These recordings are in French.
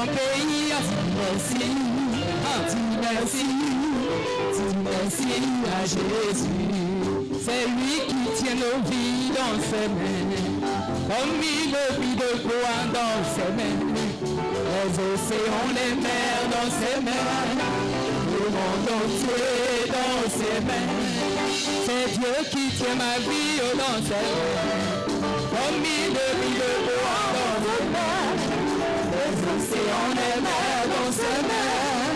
ton pays. Dis merci, dis merci à Jésus. C'est lui qui tient nos vies dans ses mains, comme il le vit de gloire dans ses mains. Les océans, les mers dans ses mains, le monde entier dans ses mains. C'est Dieu qui tient ma vie dans ses mains, comme il le vit de gloire dans ses mains. Les océans, les mers dans ses mains,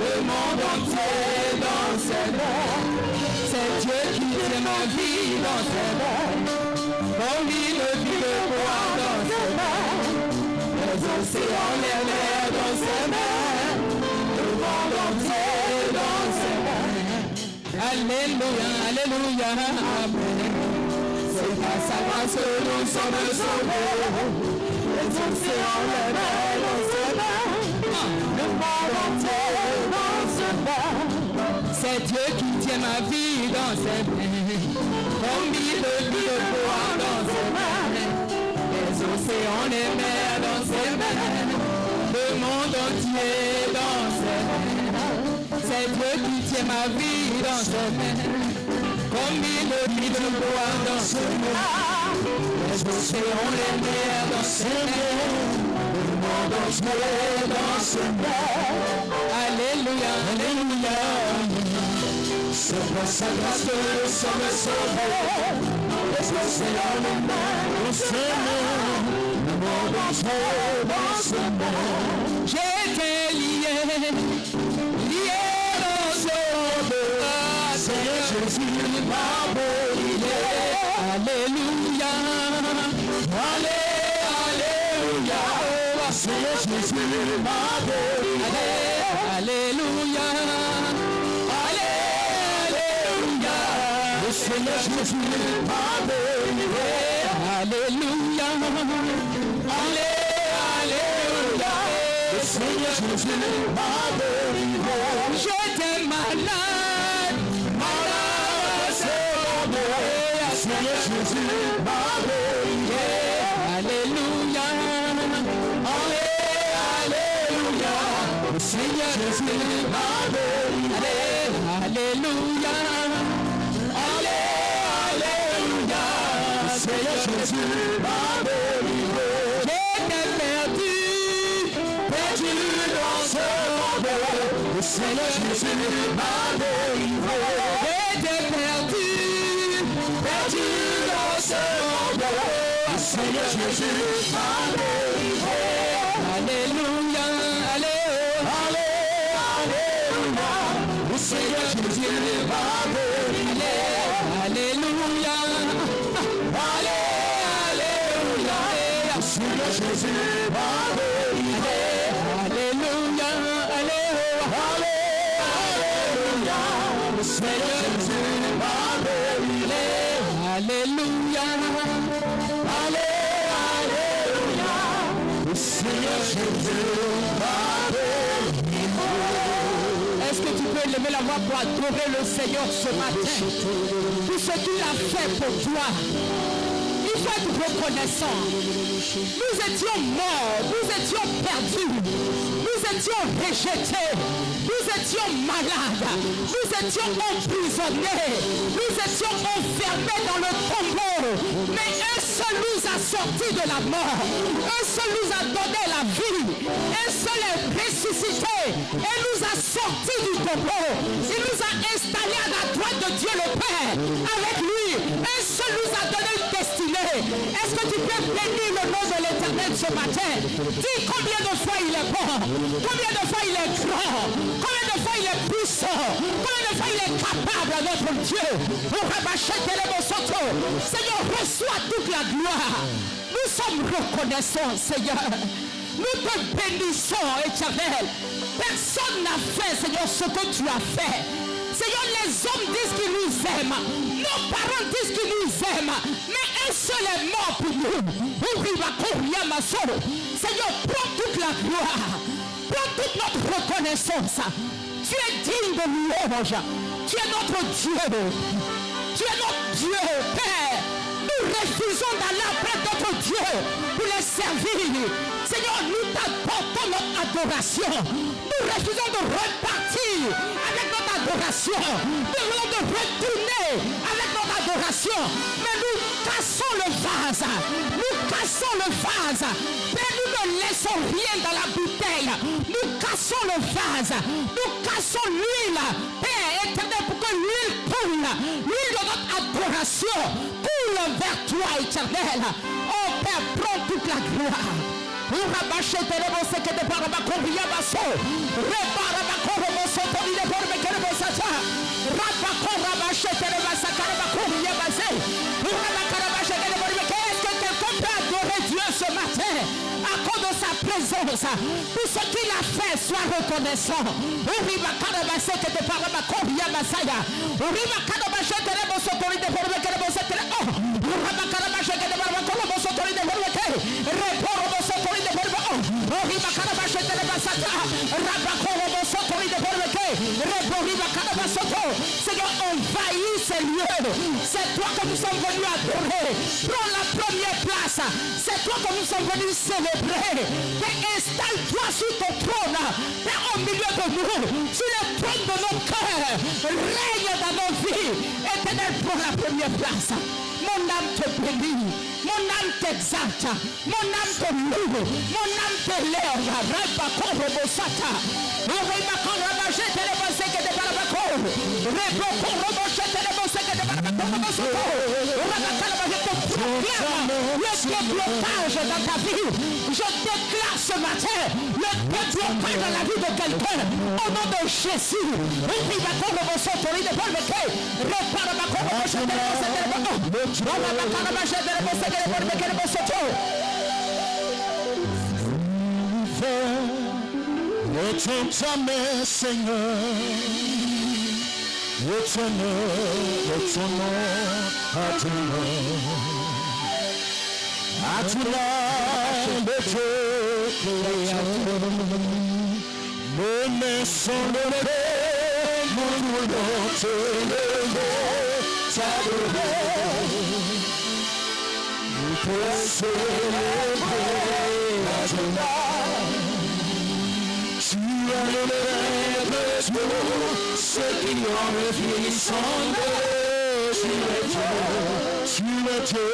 le monde entier dans ses mains. C'est Dieu qui tient ma vie dans ses mains, comme il le vit de gloire dans ses mains. Les océans, les mers dans ses mains, le monde entier dans ses mains. Alléluia, alléluia, amen. C'est par sa grâce que nous sommes sauvés. Les océans, les mers dans ses mains, le monde entier dans ses mains. C'est Dieu qui tient ma vie dans ses mains, comme il le vit de gloire dans ses mains. Les océans, les mers dans ses mains, le monde entier dans ses mains. C'est Dieu qui tient ma vie dans ses mains, comme il le vit de gloire dans ses mains. Les océans, les mers dans ses mains, le monde entier dans ses mains. Alléluia, alléluia. C'est par sa grâce que nous sommes sauvés. Les océans, les mers dans ses mains, le monde entier dans ses mains. J'étais lié dans son dos. Seigneur Jésus m'a brûlé. Alléluia, alléluia. Seigneur Jésus m'a brûlé. Alléluia, alléluia. Le Seigneur Jésus m'a brûlé. Alléluia, alléluia. Le Seigneur Jésus m'a brûlé. J'étais malade, malade, c'est bon. Seigneur Jésus m'a brûlé. Alléluia, alléluia. Le Seigneur Jésus m'a brûlé. Alléluia, alléluia. Le Seigneur Jésus m'a brûlé. J'étais perdu, perdu dans ce monde. Le Seigneur Jésus m'a délivré. J'étais perdu, perdu dans ce monde. Le Seigneur Jésus m'a délivré. Alléluia, alléluia, alléluia. Le Seigneur Jésus m'a délivré. Alléluia, alléluia. Le Seigneur Jésus m'a délivré. Alléluia, alléluia, alléluia. Le Seigneur Jésus m'a délivré. Alléluia, alléluia. Le Seigneur Jésus m'a délivré. Est-ce que tu peux lever la voix pour adorer le Seigneur ce matin pour ce qu'il a fait pour toi? Il faut être reconnaissant. Nous étions morts, nous étions perdus, nous étions rejetés, nous étions malades, nous étions emprisonnés, nous étions enfermés dans le tombeau. Mais un seul nous a sortis de la mort, un seul nous a donné la vie, un seul est ressuscité et nous a sortis du tombeau. Il nous a installés à la droite de Dieu le Père. Avec lui, un seul nous a donné une destinée. Est-ce que tu peux bénir le nom de l'Éternel ce matin? Dis combien de fois il est bon, combien de fois il est grand, combien de fois il est puissant, combien de fois il est capable, notre Dieu. Seigneur, reçois toute la gloire. Nous sommes reconnaissants, Seigneur. Nous te bénissons, Éternel. Personne n'a fait, Seigneur, ce que tu as fait. Seigneur, les hommes disent qu'ils nous aiment, nos parents disent qu'ils nous aiment, mais un seul est mort pour nous. Seigneur, prends toute la gloire, prends toute notre reconnaissance. Tu es digne de louange. Tu es notre Dieu. Tu es notre Dieu, Père. Nous refusons d'aller après d'autres dieux pour les servir. Seigneur, nous t'apportons notre adoration. Nous refusons de repartir avec notre adoration. Nous voulons de retourner avec notre adoration. Mais nous cassons le vase. Nous cassons le vase. Mais nous ne laissons rien dans la bouteille. Nous cassons le vase. Nous cassons l'huile. Père éternel, pour que l'huile coule. L'huile de notre adoration coule vers toi, éternel. Oh Père, prends toute la gloire. Pour rabâcher tes rebosses que te parabas courir basso. Reparabas corrobosso, toni de porbe que le bossata. Rabacor rabâcher tes rebosses carabas courir bassé. Pour rabacarabacher tes rebosses. Qu'est-ce que quelqu'un peut adorer Dieu ce matin à cause de sa présence? Tout ce qu'il a fait, soit reconnaissant. Uriba carabasse que te parabas courir bassaya. Uriba carabacher tes rebosses, toni de porbe que le bossata. Oh, rabacarabacher que te parabas corrobosso, toni de porbe que. Reporobosso, toni de porbe. Oh, Uriba carabacher tes rebosses. Rabacorobosso, toni de porbe que. Reporiba carabasso. Seigneur, envahis ces lieux. C'est toi que nous sommes venus adorer. Prends la première place. C'est toi que nous sommes venus célébrer. Installe-toi sur ton trône. Père, au milieu de nous, sur le trône de nos cœurs. Règne dans nos vies. Éternel, prends la première place. Mon âme te bénit. Mon âme t'exalte. Mon âme te loue. Mon âme t'élève. Reba korobosata. Reba koroboshe telebose que te parabako. Reba koroboshe telebose que te parabako. Reba koroboshe te proclame le déblocage dans ta vie. Je déclare ce matin le déblocage dans la vie de quelqu'un. Au nom de Jésus. Reba koroboshe telebose. Reba koroboshe telebose. Retourne jamais, Seigneur. Retourne à ton nom, nos mains sont levées, nous voulons te lever, t'adorer. Pour célébrer Adonai, tu as le rêve de tous ceux qui ont refusé son Dieu. Tu es Dieu,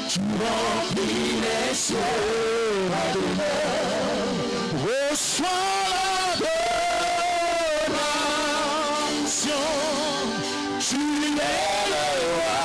tu remplis les cieux, Adonai. Reçois l'adoration, tu es le roi.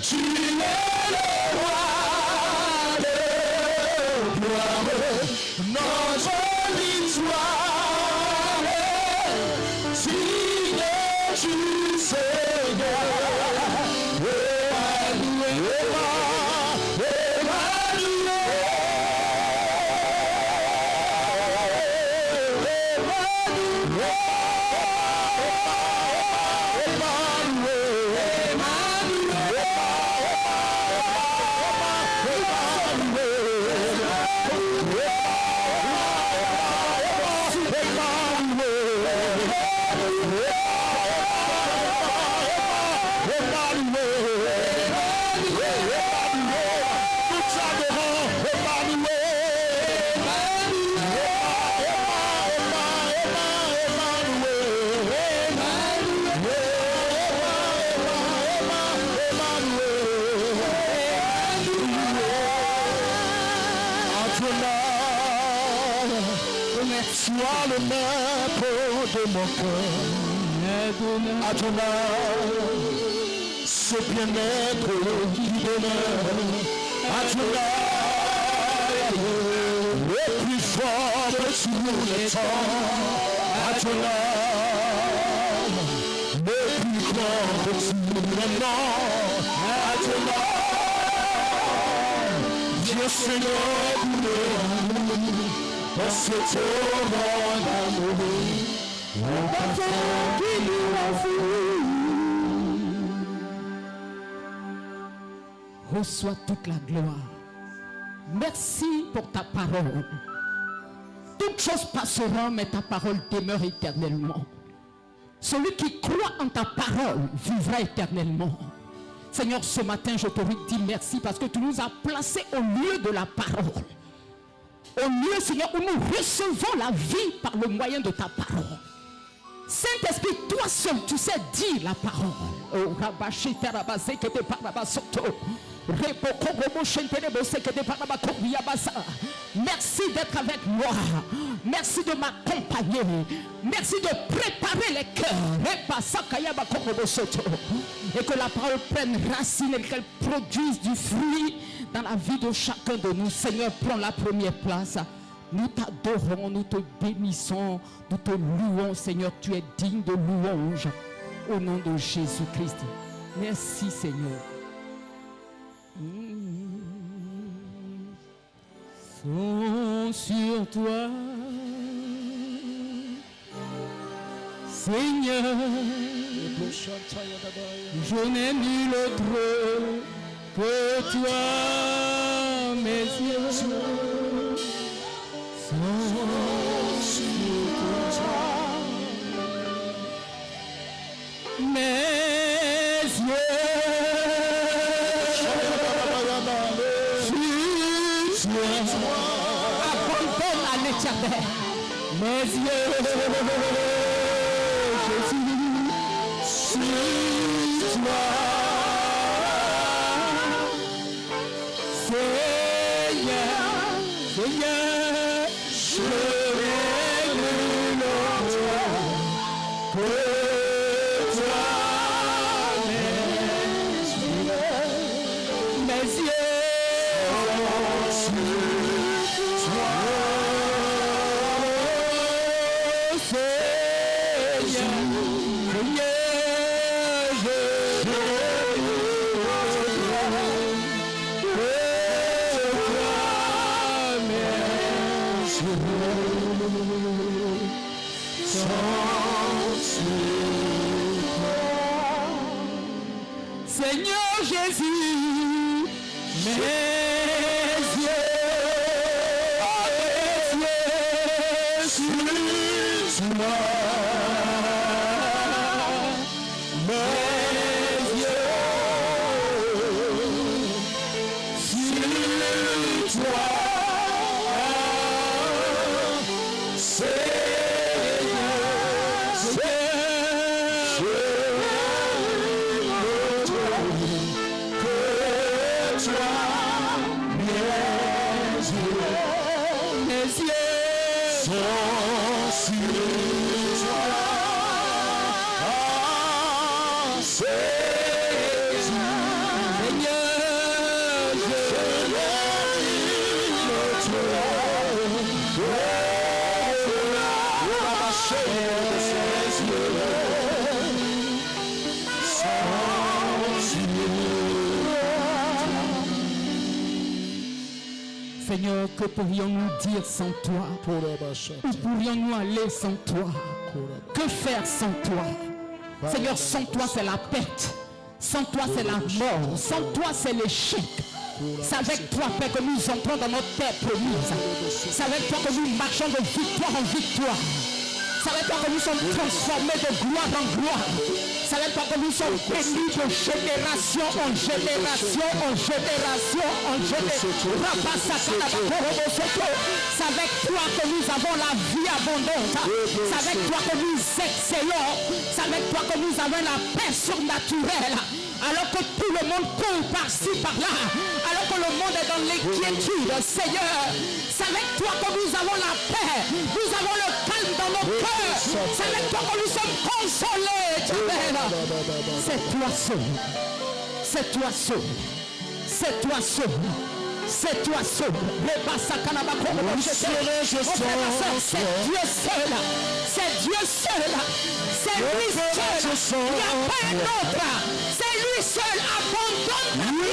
Tu es le roi de gloire, notre victoire, signe du Seigneur. Sois le maître de mon cœur, Adonai, ce bien-être qui demeure, Adonai, le plus fort de tous les temps, Adonai, le plus grand de tous les noms, Adonai, Dieu Seigneur pour l'amour, dans ce torrent d'amour, mon parfum qui nous enfuit. Reçois toute la gloire. Merci pour ta parole. Toutes choses passeront, mais ta parole demeure éternellement. Celui qui croit en ta parole vivra éternellement. Seigneur, ce matin, je te dis merci parce que tu nous as placés au lieu de la parole. Au lieu, Seigneur, où nous recevons la vie par le moyen de ta parole. Saint-Esprit, toi seul, tu sais dire la parole. Oh, merci d'être avec moi. Merci de m'accompagner. Merci de préparer les cœurs. Et que la parole prenne racine et qu'elle produise du fruit dans la vie de chacun de nous. Seigneur, prends la première place. Nous t'adorons, nous te bénissons, nous te louons. Seigneur, tu es digne de louange. Au nom de Jésus-Christ. Merci, Seigneur. Sont sur toi, Seigneur, je n'ai nul autre que toi, mes yeux sont sur toi, mes yeux. Abandonne à l'Éternel mes yeux, Jésus, sur toi, Seigneur, Seigneur, je n'ai nul autre que toi, mes yeux. Seigneur Jésus, mes yeux sur toi, mes yeux sur toi, Seigneur, que pourrions-nous dire sans toi? Où pourrions-nous aller sans toi? Que faire sans toi? Seigneur, sans toi c'est la perte. Sans toi c'est la mort. Sans toi c'est l'échec. C'est avec toi, Père, que nous entrons dans notre terre promise. C'est avec toi que nous marchons de victoire en victoire. C'est avec toi que nous sommes transformés de gloire en gloire. C'est avec toi que nous sommes bénis de génération en génération en génération en génération. C'est avec toi que nous avons la vie abondante. C'est avec toi que nous excellons. C'est avec toi que nous avons la paix surnaturelle. Alors que tout le monde court par-ci, par-là. Alors que le monde est dans l'inquiétude. Seigneur, c'est avec toi que nous avons la paix. Nous avons le calme dans nos cœurs. C'est avec toi que nous sommes consolés. C'est toi seul. C'est toi seul. C'est toi seul. C'est toi seul. C'est Dieu seul. C'est Dieu seul. C'est lui seul. Il n'y a pas un autre. C'est lui seul. Abandonne ta vie.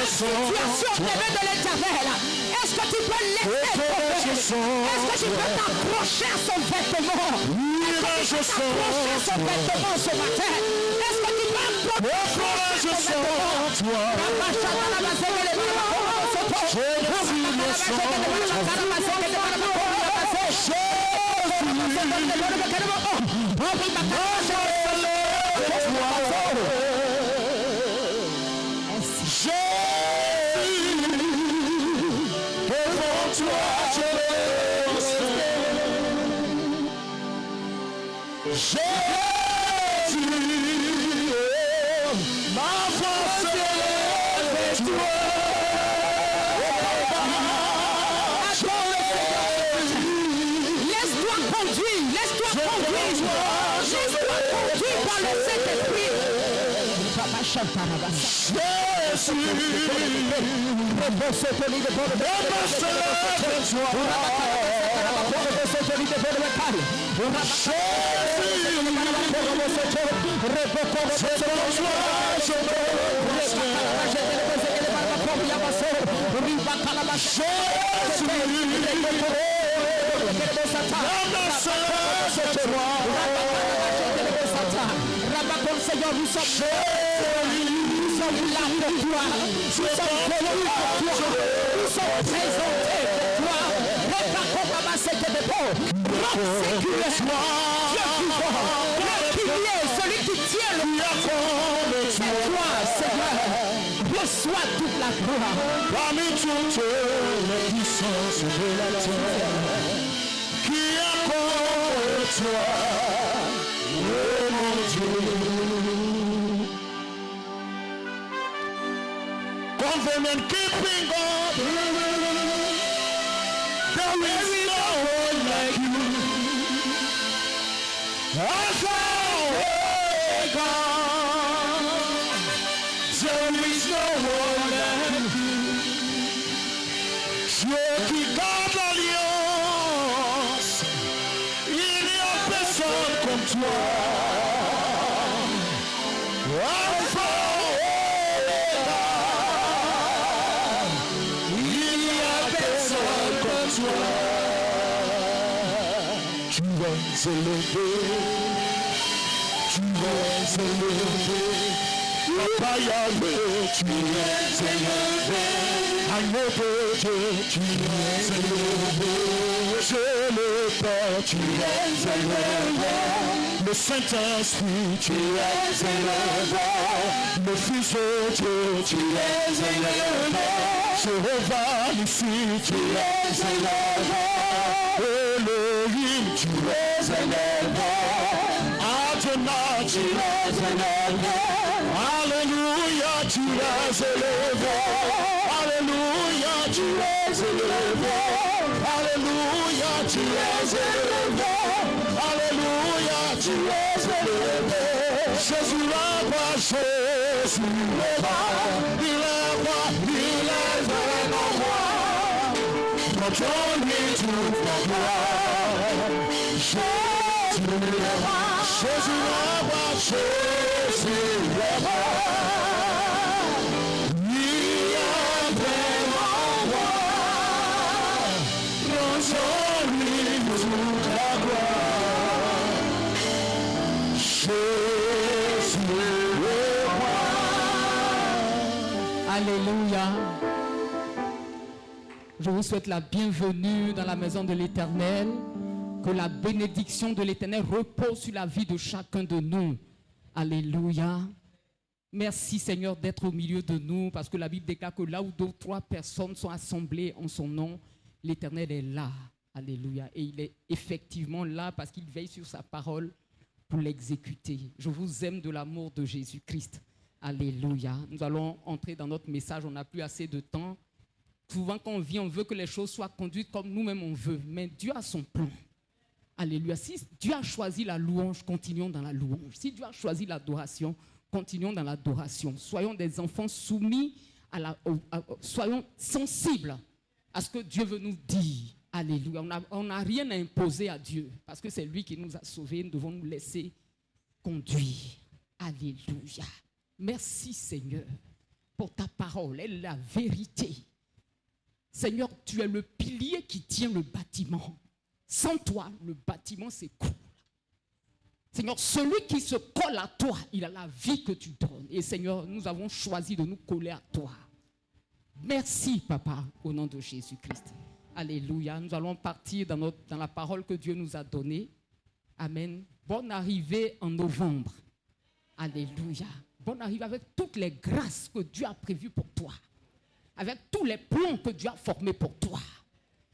situation des mains de l'Éternel. Est-ce que tu peux laisser tomber? Est-ce que tu peux t'accrocher à son vêtement? Est-ce que tu peux t'accrocher à son vêtement ce matin? Est-ce que tu peux approcher à son Seigneur, nous sommes là pour toi. Nous sommes venus pour toi. Nous sommes présentés pour toi. Celui qui tient le micro, c'est toi, Seigneur. Reçois toute la gloire. Parmi toutes les puissances de la terre, qui accorde toi, mon Dieu. Covenant keeping God, there is no one like you. Alpha God, there is no one like you. Dieu qui garde l'alliance, il n'y a personne comme toi. Alpha élevé, tu es élevé, Papa Yahvé, tu es élevé, Agneau de Dieu, tu es élevé, je le Père, tu es élevé, le Saint-Esprit, tu es élevé, le Fils de Dieu, tu es élevé, Jéhovah ici, tu es élevé, Elohim, tu es élevé, Adonai, tu es élevé, Alléluia, tu es élevé, Alléluia, tu es élevé, Alléluia, tu es élevé, Alléluia, tu es élevé, Jésus le roi, Jésus le roi, il est roi, il est vraiment roi. Donne-lui toute la gloire. Jésus le roi, Jésus le roi, Jésus le roi. Il est vraiment roi. Donne-lui toute la gloire. Jésus le roi. Alléluia. Je vous souhaite la bienvenue dans la maison de l'Éternel. Que la bénédiction de l'Éternel repose sur la vie de chacun de nous. Alléluia. Merci Seigneur d'être au milieu de nous, parce que la Bible déclare que là où 2 ou 3 personnes sont assemblées en son nom, l'Éternel est là. Alléluia. Et il est effectivement là parce qu'il veille sur sa parole pour l'exécuter. Je vous aime de l'amour de Jésus-Christ. Alléluia. Nous allons entrer dans notre message. On n'a plus assez de temps. Souvent, quand on vit, on veut que les choses soient conduites comme nous-mêmes on veut. Mais Dieu a son plan. Alléluia. Si Dieu a choisi la louange, continuons dans la louange. Si Dieu a choisi l'adoration, continuons dans l'adoration. Soyons des enfants soumis soyons sensibles à ce que Dieu veut nous dire. Alléluia. On n'a rien à imposer à Dieu parce que c'est lui qui nous a sauvés. Nous devons nous laisser conduire. Alléluia. Merci Seigneur pour ta parole, elle est la vérité. Seigneur, tu es le pilier qui tient le bâtiment. Sans toi, le bâtiment s'écroule. Seigneur, celui qui se colle à toi, il a la vie que tu donnes. Et Seigneur, nous avons choisi de nous coller à toi. Merci, Papa, au nom de Jésus-Christ. Alléluia. Nous allons partir dans la parole que Dieu nous a donnée. Amen. Bonne arrivée en novembre. Alléluia. Bonne arrivée avec toutes les grâces que Dieu a prévues pour toi. Avec tous les plans que Dieu a formés pour toi.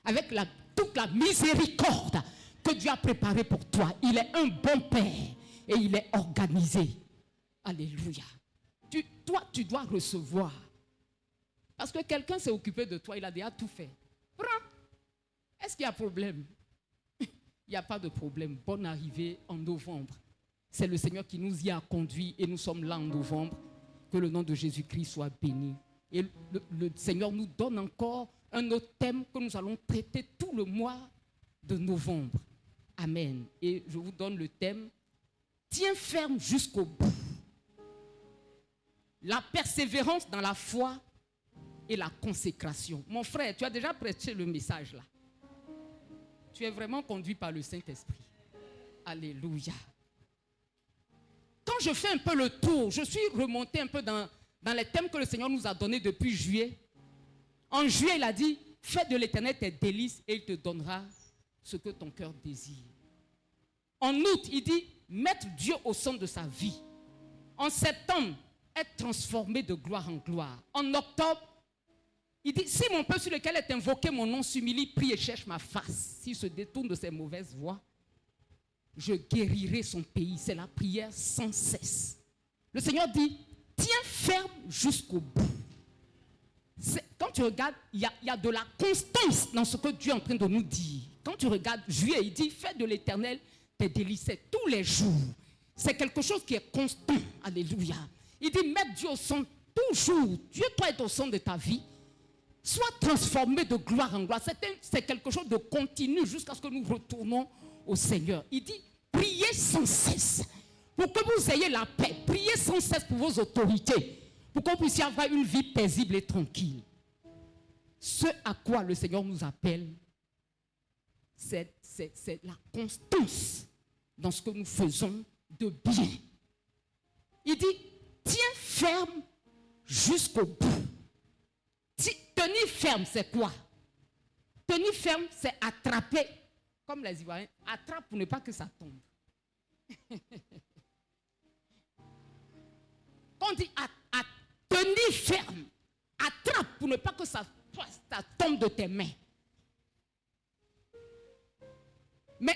Avec toute la miséricorde que Dieu a préparée pour toi. Il est un bon Père et il est organisé. Alléluia. Toi, tu dois recevoir. Parce que quelqu'un s'est occupé de toi, il a déjà tout fait. Prends. Est-ce qu'il y a problème? Il n'y a pas de problème. Bonne arrivée en novembre. C'est le Seigneur qui nous y a conduits et nous sommes là en novembre. Que le nom de Jésus-Christ soit béni. Et le Seigneur nous donne encore un autre thème que nous allons traiter tout le mois de novembre. Amen. Et je vous donne le thème « Tiens ferme jusqu'au bout ». La persévérance dans la foi et la consécration. Mon frère, tu as déjà prêché le message là. Tu es vraiment conduit par le Saint-Esprit. Alléluia. Quand je fais un peu le tour, je suis remonté un peu dans les thèmes que le Seigneur nous a donnés depuis juillet. En juillet, il a dit, fais de l'Éternel tes délices et il te donnera ce que ton cœur désire. En août, il dit, mettre Dieu au centre de sa vie. En septembre, être transformé de gloire en gloire. En octobre, il dit, si mon peuple sur lequel est invoqué mon nom s'humilie, prie et cherche ma face, s'il se détourne de ses mauvaises voies, je guérirai son pays. C'est la prière sans cesse. Le Seigneur dit, tiens ferme jusqu'au bout. Quand tu regardes, il y a de la constance dans ce que Dieu est en train de nous dire. Quand tu regardes juillet, il dit, fais de l'Éternel tes délices tous les jours. C'est quelque chose qui est constant. Alléluia. Il dit, mets Dieu au centre toujours. Dieu doit être au centre de ta vie. Sois transformé de gloire en gloire. C'est quelque chose de continu jusqu'à ce que nous retournons au Seigneur. Il dit, priez sans cesse pour que vous ayez la paix. Priez sans cesse pour vos autorités, pour qu'on puisse avoir une vie paisible et tranquille. Ce à quoi le Seigneur nous appelle, c'est la constance dans ce que nous faisons de bien. Il dit, tiens ferme jusqu'au bout. Tenir ferme, c'est quoi? Tenir ferme, c'est attraper, comme les Ivoiriens, attrape pour ne pas que ça tombe. Quand on dit tenir ferme, attrape pour ne pas que ça tombe de tes mains. Mais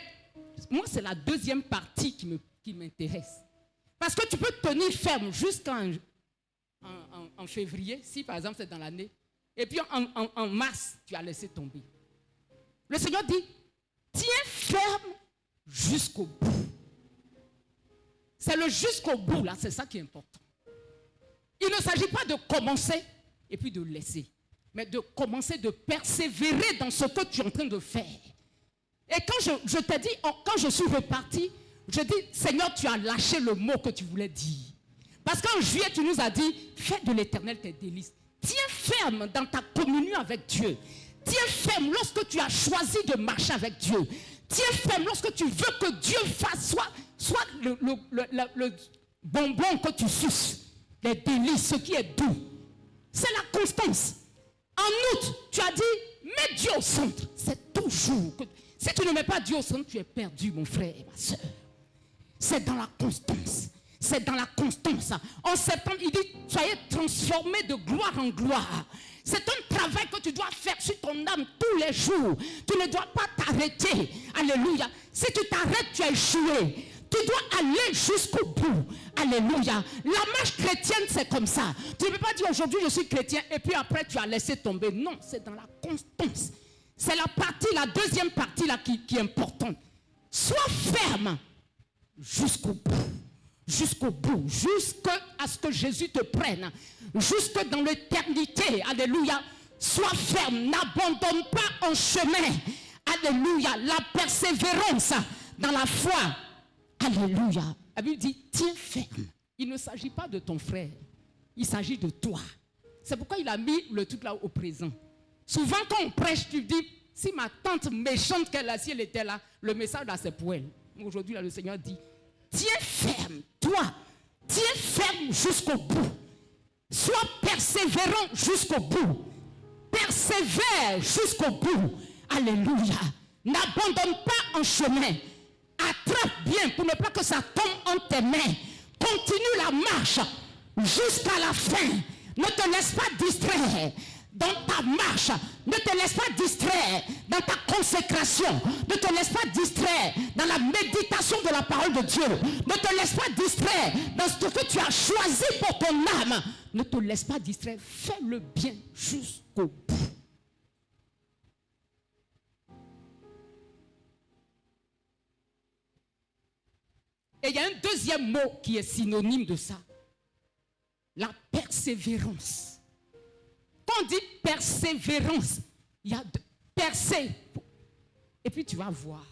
moi, c'est la deuxième partie qui m'intéresse. Parce que tu peux tenir ferme jusqu'en février, si par exemple c'est dans l'année, et puis en mars, tu as laissé tomber. Le Seigneur dit, tiens ferme jusqu'au bout. C'est le jusqu'au bout, là, c'est ça qui est important. Il ne s'agit pas de commencer et puis de laisser, mais de commencer, de persévérer dans ce que tu es en train de faire. Et quand je t'ai dit, quand je suis reparti, je dis, Seigneur, tu as lâché le mot que tu voulais dire. Parce qu'en juillet, tu nous as dit, fais de l'Éternel tes délices. Tiens ferme dans ta communion avec Dieu. Tiens ferme lorsque tu as choisi de marcher avec Dieu. Tiens ferme lorsque tu veux que Dieu fasse soit le bonbon que tu suces, les délices, ce qui est doux. C'est la constance. En août, tu as dit, mets Dieu au centre. C'est toujours. Si tu ne mets pas Dieu au centre, tu es perdu, mon frère et ma soeur. C'est dans la constance. C'est dans la constance. En septembre, il dit, soyez transformés de gloire en gloire. C'est un travail que tu dois faire sur ton âme tous les jours. Tu ne dois pas t'arrêter. Alléluia. Si tu t'arrêtes, tu as échoué. Tu dois aller jusqu'au bout. Alléluia. La marche chrétienne, c'est comme ça. Tu ne peux pas dire aujourd'hui je suis chrétien et puis après tu as laissé tomber. Non, c'est dans la constance. C'est la deuxième partie là qui est importante. Sois ferme jusqu'au bout. Jusqu'au bout, jusqu'à ce que Jésus te prenne, jusque dans l'éternité. Alléluia. Sois ferme, n'abandonne pas en chemin. Alléluia. La persévérance dans la foi. Alléluia. La Bible dit, tiens ferme. Il ne s'agit pas de ton frère, il s'agit de toi. C'est pourquoi il a mis le truc là au présent. Souvent quand on prêche, tu dis, si ma tante méchante qu'elle a, si elle était là, le message là c'est pour elle. Aujourd'hui là le Seigneur dit, tiens ferme, toi, tiens ferme jusqu'au bout. Sois persévérant jusqu'au bout. Persévère jusqu'au bout. Alléluia. N'abandonne pas en chemin. Attrape bien pour ne pas que ça tombe en tes mains. Continue la marche jusqu'à la fin. Ne te laisse pas distraire dans ta marche. Ne te laisse pas distraire dans ta consécration. Ne te laisse pas distraire dans la méditation de la parole de Dieu. Ne te laisse pas distraire dans ce que tu as choisi pour ton âme. Ne te laisse pas distraire. Fais le bien jusqu'au bout. Et il y a un deuxième mot qui est synonyme de ça. La persévérance. Quand on dit persévérance, il y a percer. Et puis tu vas voir.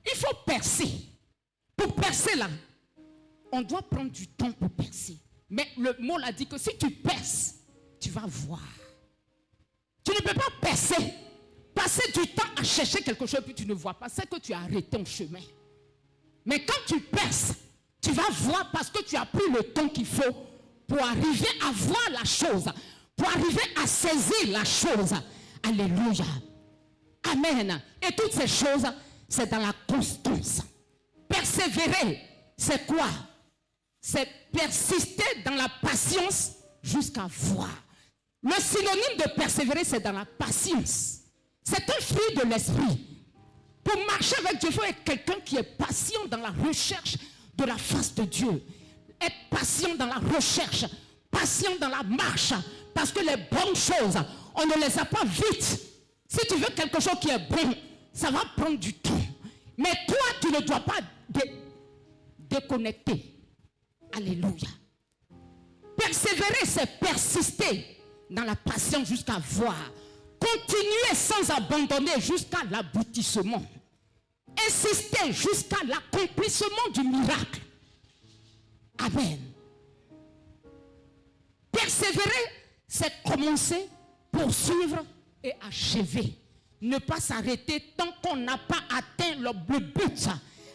Il faut percer. Pour percer là, on doit prendre du temps pour percer. Mais le mot l'a dit que si tu perces, tu vas voir. Tu ne peux pas percer. Passer du temps à chercher quelque chose et puis tu ne vois pas. C'est que tu as arrêté en chemin. Mais quand tu perces, tu vas voir parce que tu as pris le temps qu'il faut pour arriver à voir la chose, pour arriver à saisir la chose. Alléluia. Amen. Et toutes ces choses, c'est dans la constance. Persévérer, c'est quoi? C'est persister dans la patience jusqu'à voir. Le synonyme de persévérer, c'est dans la patience. C'est un fruit de l'esprit. Pour marcher avec Dieu, il faut être quelqu'un qui est patient dans la recherche de la face de Dieu. Être patient dans la recherche, patient dans la marche. Parce que les bonnes choses, on ne les a pas vite. Si tu veux quelque chose qui est bon, ça va prendre du temps. Mais toi, tu ne dois pas déconnecter. Alléluia. Persévérer, c'est persister dans la patience jusqu'à voir. Continuer sans abandonner jusqu'à l'aboutissement. Insister jusqu'à l'accomplissement du miracle. Amen. Persévérer, c'est commencer, poursuivre et achever. Ne pas s'arrêter tant qu'on n'a pas atteint le but.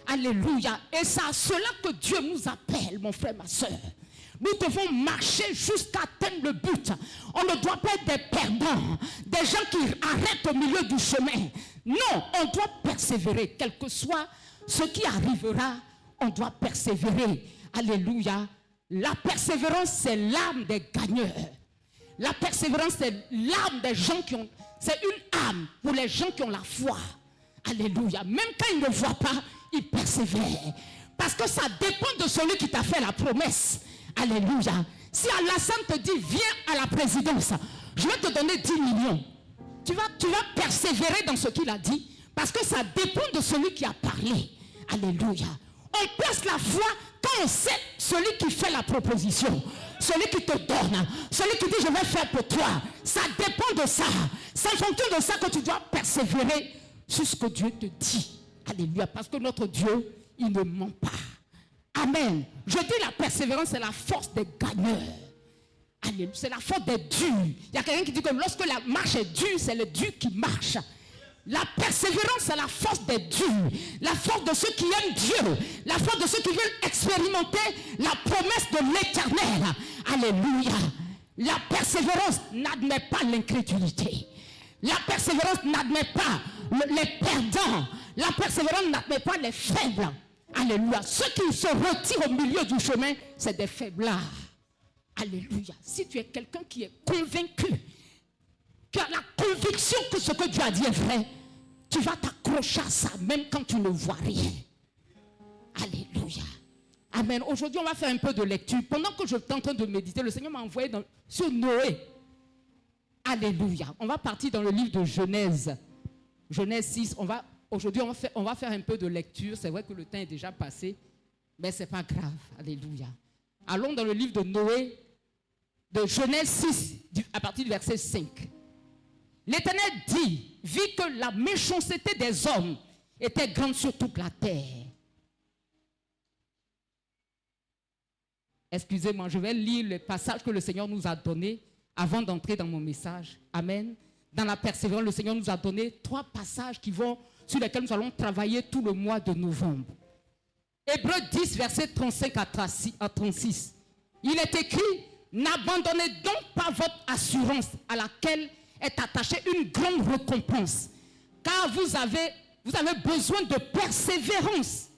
Alléluia. Et c'est à cela que Dieu nous appelle, mon frère, ma soeur. Nous devons marcher jusqu'à atteindre le but. On ne doit pas être des perdants, des gens qui arrêtent au milieu du chemin. Non, on doit persévérer. Quel que soit ce qui arrivera, on doit persévérer. Alléluia. La persévérance, c'est l'âme des gagneurs. La persévérance, c'est l'âme des gens qui ont... C'est une âme pour les gens qui ont la foi. Alléluia. Même quand ils ne voient pas, ils persévèrent. Parce que ça dépend de celui qui t'a fait la promesse. Alléluia. Si Alassane te dit, viens à la présidence, je vais te donner 10 millions. Tu vas persévérer dans ce qu'il a dit. Parce que ça dépend de celui qui a parlé. Alléluia. On place la foi quand on sait celui qui fait la proposition. Celui qui te donne. Celui qui dit, je vais faire pour toi. Ça dépend de ça. C'est en fonction de ça que tu dois persévérer sur ce que Dieu te dit. Alléluia. Parce que notre Dieu, il ne ment pas. Amen. Je dis la persévérance, c'est la force des gagneurs. Alléluia. C'est la force des durs. Il y a quelqu'un qui dit que lorsque la marche est dure, c'est le dur qui marche. La persévérance, c'est la force des durs. La force de ceux qui aiment Dieu. La force de ceux qui veulent expérimenter la promesse de l'Éternel. Alléluia. La persévérance n'admet pas l'incrédulité. La persévérance n'admet pas les perdants. La persévérance n'admet pas les faibles. Alléluia. Ceux qui se retirent au milieu du chemin, c'est des faiblards. Alléluia. Si tu es quelqu'un qui est convaincu, qui a la conviction que ce que Dieu a dit est vrai, tu vas t'accrocher à ça, même quand tu ne vois rien. Alléluia. Amen. Aujourd'hui, on va faire un peu de lecture. Pendant que je suis en train de méditer, le Seigneur m'a envoyé sur Noé. Alléluia. On va partir dans le livre de Genèse. Genèse 6. Aujourd'hui, on va faire un peu de lecture. C'est vrai que le temps est déjà passé, mais ce n'est pas grave. Alléluia. Allons dans le livre de Noé, de Genèse 6, à partir du verset 5. L'Éternel dit, vit que la méchanceté des hommes était grande sur toute la terre. excusez-moi, je vais lire le passage que le Seigneur nous a donné avant d'entrer dans mon message. Amen. Dans la persévérance, le Seigneur nous a donné 3 passages sur lesquels nous allons travailler tout le mois de novembre. Hébreux 10, versets 35 à 36. Il est écrit, n'abandonnez donc pas votre assurance à laquelle est attachée une grande récompense. Car vous avez besoin de persévérance.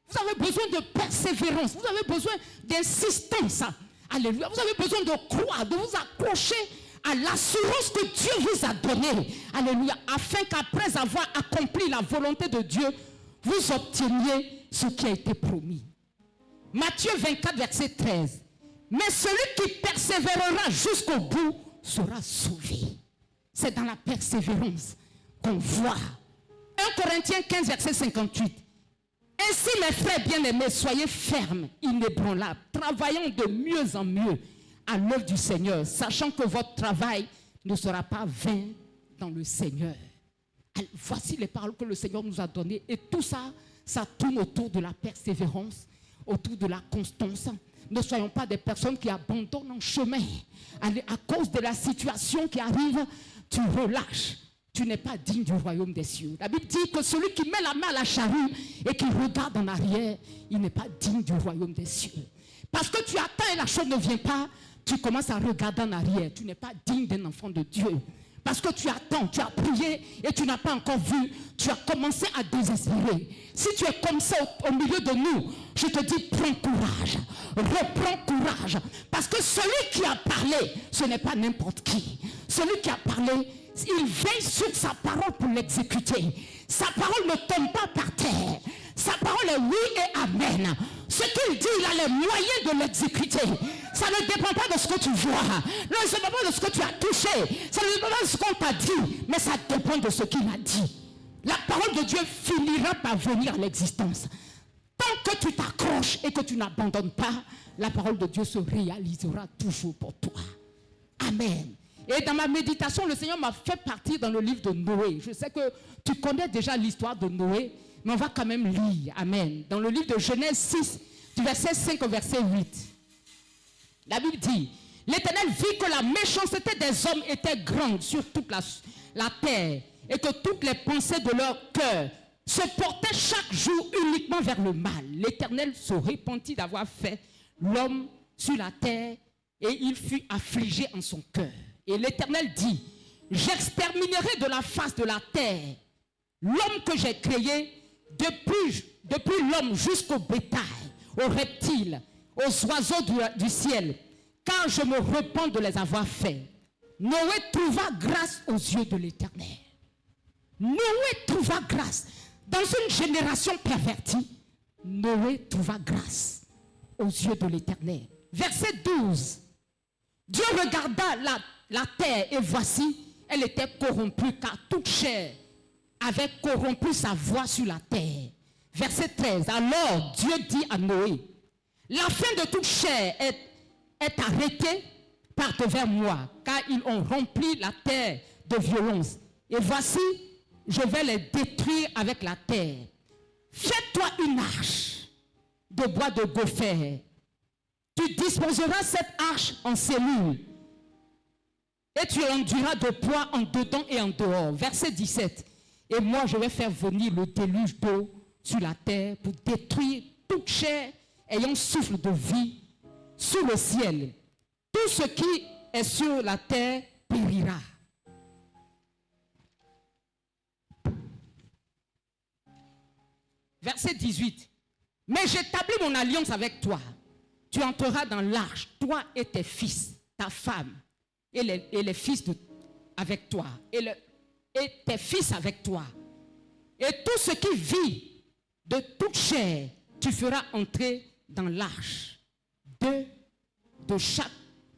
Vous avez besoin de persévérance. Vous avez besoin d'insistance. Alléluia. Vous avez besoin de croire, de vous accrocher à l'assurance que Dieu vous a donnée. Alléluia. Afin qu'après avoir accompli la volonté de Dieu, vous obteniez ce qui a été promis. Matthieu 24, verset 13. Mais celui qui persévérera jusqu'au bout sera sauvé. C'est dans la persévérance qu'on voit. 1 Corinthiens 15, verset 58. Ainsi, mes frères bien-aimés, soyez fermes, inébranlables, travaillant de mieux en mieux à l'œuvre du Seigneur, sachant que votre travail ne sera pas vain dans le Seigneur. Alors, voici les paroles que le Seigneur nous a données. Et tout ça, ça tourne autour de la persévérance, autour de la constance. Ne soyons pas des personnes qui abandonnent en chemin. À cause de la situation qui arrive, tu relâches. Tu n'es pas digne du royaume des cieux. La Bible dit que celui qui met la main à la charrue et qui regarde en arrière, il n'est pas digne du royaume des cieux. Parce que tu attends et la chose ne vient pas, tu commences à regarder en arrière. Tu n'es pas digne d'un enfant de Dieu. Parce que tu attends, tu as prié et tu n'as pas encore vu. Tu as commencé à désespérer. Si tu es comme ça au milieu de nous, je te dis, prends courage. Reprends courage. Parce que celui qui a parlé, ce n'est pas n'importe qui. Celui qui a parlé, il veille sur sa parole pour l'exécuter. Sa parole ne tombe pas par terre. Sa parole est oui et amen. Ce qu'il dit, il a les moyens de l'exécuter. Ça ne dépend pas de ce que tu vois. Non, ça ne dépend pas de ce que tu as touché. Ça ne dépend pas de ce qu'on t'a dit. Mais ça dépend de ce qu'il a dit. La parole de Dieu finira par venir à l'existence. Tant que tu t'accroches et que tu n'abandonnes pas, la parole de Dieu se réalisera toujours pour toi. Amen. Et dans ma méditation, le Seigneur m'a fait partir dans le livre de Noé. Je sais que tu connais déjà l'histoire de Noé, mais on va quand même lire. Amen. Dans le livre de Genèse 6, du verset 5 au verset 8. La Bible dit, l'Éternel vit que la méchanceté des hommes était grande sur toute la terre et que toutes les pensées de leur cœur se portaient chaque jour uniquement vers le mal. L'Éternel se repentit d'avoir fait l'homme sur la terre et il fut affligé en son cœur. Et l'Éternel dit, j'exterminerai de la face de la terre l'homme que j'ai créé, depuis l'homme jusqu'au bétail, aux reptiles, aux oiseaux du ciel, car je me repens de les avoir faits. Noé trouva grâce aux yeux de l'Éternel. Noé trouva grâce. Dans une génération pervertie, Noé trouva grâce aux yeux de l'Éternel. Verset 12. Dieu regarda la terre et voici, elle était corrompue car toute chair avait corrompu sa voix sur la terre. Verset 13. Alors Dieu dit à Noé, la fin de toute chair est arrêtée par devers moi, car ils ont rempli la terre de violence. Et voici, je vais les détruire avec la terre. Fais-toi une arche de bois de gopher. Tu disposeras cette arche en cellules. Et tu enduiras de poids en dedans et en dehors. Verset 17. Et moi, je vais faire venir le déluge d'eau sur la terre pour détruire toute chair ayant souffle de vie sous le ciel. Tout ce qui est sur la terre périra. Verset 18. Mais j'établis mon alliance avec toi. Tu entreras dans l'arche, toi et tes fils, ta femme, et les fils avec toi, et tes fils avec toi. Et tout ce qui vit de toute chair, tu feras entrer dans l'arche de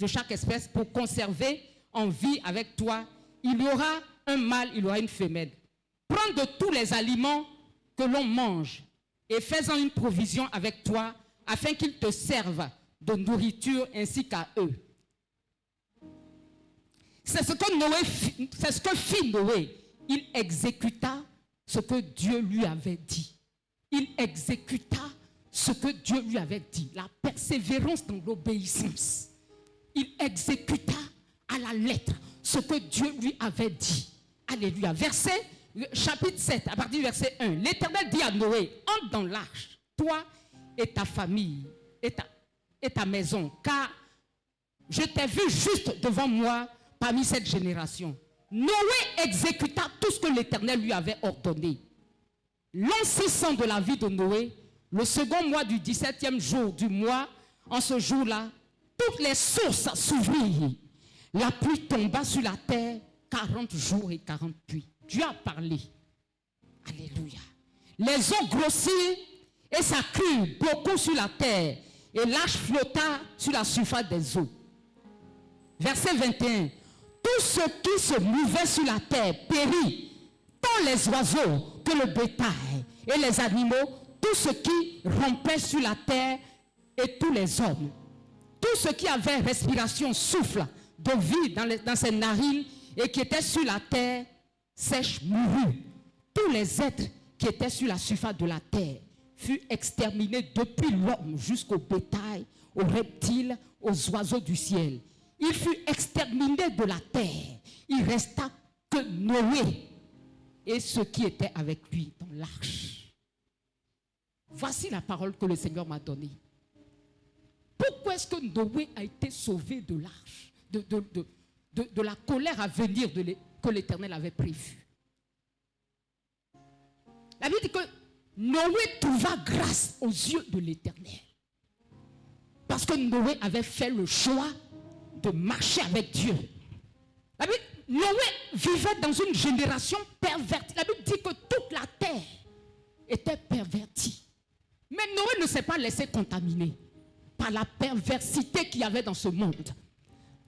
chaque espèce pour conserver en vie avec toi. Il y aura un mâle, il y aura une femelle. Prends de tous les aliments que l'on mange et fais-en une provision avec toi afin qu'ils te servent de nourriture ainsi qu'à eux. C'est ce que fit Noé. Il exécuta ce que Dieu lui avait dit. Il exécuta ce que Dieu lui avait dit, la persévérance dans l'obéissance. Il exécuta à la lettre ce que Dieu lui avait dit. Alléluia. Chapitre 7, à partir du verset 1. L'Éternel dit à Noé, entre dans l'arche, toi et ta famille, et ta maison, car je t'ai vu juste devant moi parmi cette génération. Noé exécuta tout ce que l'Éternel lui avait ordonné. L'an 600 de la vie de Noé, le second mois du 17e jour du mois, en ce jour-là, toutes les sources s'ouvrirent. La pluie tomba sur la terre 40 jours et 40 nuits. Dieu a parlé. Alléluia. Les eaux grossirent et ça crut beaucoup sur la terre. Et l'arche flotta sur la surface des eaux. Verset 21. Tout ce qui se mouvait sur la terre périt, tant les oiseaux que le bétail et les animaux, tout ce qui rampait sur la terre et tous les hommes. Tout ce qui avait respiration, souffle de vie dans ses narines et qui était sur la terre, sèche, mourut. Tous les êtres qui étaient sur la surface de la terre furent exterminés depuis l'homme jusqu'au bétail, aux reptiles, aux oiseaux du ciel. Il fut exterminé de la terre. Il resta que Noé et ceux qui étaient avec lui dans l'arche. Voici la parole que le Seigneur m'a donnée. Pourquoi est-ce que Noé a été sauvé de l'arche, de la colère à venir que l'Éternel avait prévue? La Bible dit que Noé trouva grâce aux yeux de l'Éternel. Parce que Noé avait fait le choix de marcher avec Dieu. La Bible, Noé vivait dans une génération pervertie. La Bible dit que toute la terre était pervertie. Mais Noé ne s'est pas laissé contaminer par la perversité qu'il y avait dans ce monde.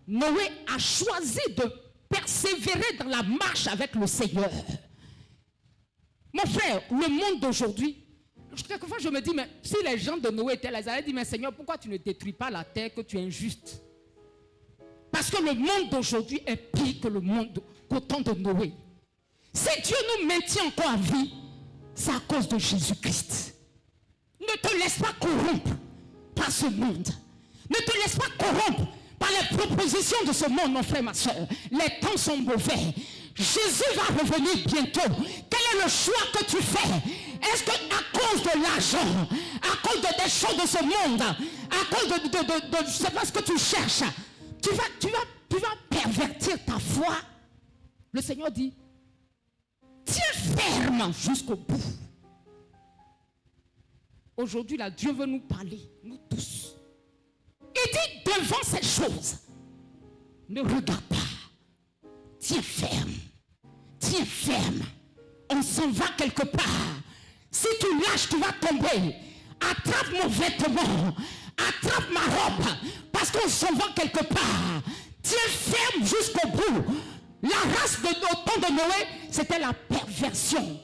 Noé a choisi de persévérer dans la marche avec le Seigneur. Mon frère, le monde d'aujourd'hui, quelquefois je me dis, mais si les gens de Noé étaient là, ils allaient dire, mais Seigneur, pourquoi tu ne détruis pas la terre, que tu es injuste? Parce que le monde d'aujourd'hui est pire que le monde qu'au temps de Noé. Si Dieu nous maintient encore à vie, c'est à cause de Jésus-Christ. Ne te laisse pas corrompre par ce monde. Ne te laisse pas corrompre par les propositions de ce monde, mon frère, ma soeur. Les temps sont mauvais. Jésus va revenir bientôt. Quel est le choix que tu fais? Est-ce que à cause de l'argent, à cause des choses de ce monde, à cause de je ne sais pas ce que tu cherches, tu vas pervertir ta foi? Le Seigneur dit, tiens ferme jusqu'au bout. Aujourd'hui, là, Dieu veut nous parler, nous tous. Il dit, devant ces choses, ne regarde pas. Tiens ferme. Tiens ferme. On s'en va quelque part. Si tu lâches, tu vas tomber. Attrape mon vêtement. Attrape ma robe. Parce qu'on s'en va quelque part. Tiens ferme jusqu'au bout. La race au temps de Noé, c'était la perversion.